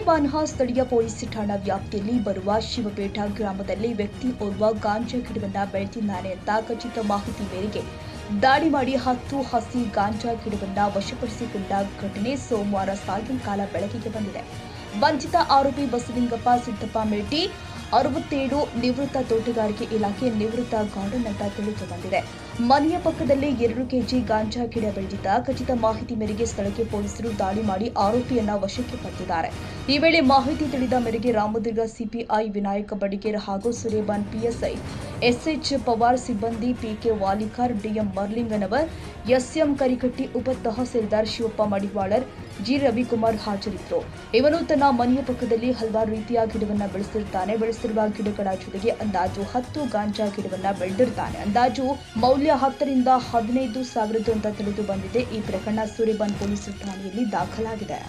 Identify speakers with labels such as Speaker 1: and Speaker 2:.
Speaker 1: ಸೂರ್ಯಪಾನ ಸ್ಥಳೀಯ ಪೊಲೀಸ್ ಠಾಣಾ ವ್ಯಾಪ್ತಿಯಲ್ಲಿ ಬರುವ ಶಿವಪೇಟ ಗ್ರಾಮದಲ್ಲಿ ವ್ಯಕ್ತಿ ಓರ್ವ ಗಾಂಜಾ ಗಿಡವನ್ನು ಬೆಳೆದಿದ್ದಾನೆ ಅಂತ ಖಚಿತ ಮಾಹಿತಿ ಮೇರೆಗೆ ದಾಳಿ ಮಾಡಿ 10 ಹಸಿ ಗಾಂಜಾ ಗಿಡವನ್ನು ವಶಪಡಿಸಿಕೊಂಡ ಘಟನೆ ಸೋಮವಾರ ಸಾಯಂಕಾಲ ಬೆಳಕಿಗೆ ಬಂದಿದೆ. ಬಂಧಿತ ಆರೋಪಿ ಬಸಲಿಂಗಪ್ಪ ಸಿದ್ದಪ್ಪ ಮೇಟಿ 67 ನಿವೃತ್ತ ತೋಟಗಾರಿಕೆ ಇಲಾಖೆ ನಿವೃತ್ತ ಗಾರ್ಡನ್ ಅಂತ ತಿಳಿದು ಬಂದಿದೆ. ಮನೆಯ ಪಕ್ಕದಲ್ಲಿ 2 ಕೆಜಿ ಗಾಂಜಾ ಗಿಡ ಬೆಳೆದಿದ್ದ ಖಚಿತ ಮಾಹಿತಿ ಮೇರೆಗೆ ಸ್ಥಳಕ್ಕೆ ಪೊಲೀಸರು ದಾಳಿ ಮಾಡಿ ಆರೋಪಿಯನ್ನ ವಶಕ್ಕೆ ಪಡೆದಿದ್ದಾರೆ. ಈ ವೇಳೆ ಮಾಹಿತಿ ತಿಳಿದ ಮೇರೆಗೆ ರಾಮದುರ್ಗ ಸಿಪಿಐ ವಿನಾಯಕ ಬಡಿಗೇರ್ ಹಾಗೂ ಸುರೇಬಾನ್ ಪಿಎಸ್ಐ ಎಸ್ಎಚ್ ಪವಾರ್ ಸಿಬ್ಬಂದಿ PK Walikar DM ಮರ್ಲಿಂಗನವರ್ S M Karikatti ಉಪ ತಹಸೀಲ್ದಾರ್ ಶಿವಪ್ಪ ಮಡಿವಾಳರ್ ಜಿ ರವಿಕುಮಾರ್ ಹಾಜರಿದ್ದರು. ಇವನು ತನ್ನ ಮನೆಯ ಪಕ್ಕದಲ್ಲಿ ಹಲವಾರು ರೀತಿಯ ಗಿಡವನ್ನು ಬೆಳೆಸಿರುವ ಗಿಡಗಳ ಜೊತೆಗೆ ಅಂದಾಜು 10 ಗಾಂಜಾ ಗಿಡವನ್ನು ಬೆಳೆದಿರ್ತಾನೆ. ಅಂದಾಜು ಮೌಲ್ಯ 10 ರಿಂದ 15 ಸಾವಿರದ್ದು ಅಂತ ತಿಳಿದು ಬಂದಿದೆ. ಈ ಪ್ರಕರಣ ಸುರೇಬಾನ್ ಪೊಲೀಸ್ ಠಾಣೆಯಲ್ಲಿ ದಾಖಲಾಗಿದೆ.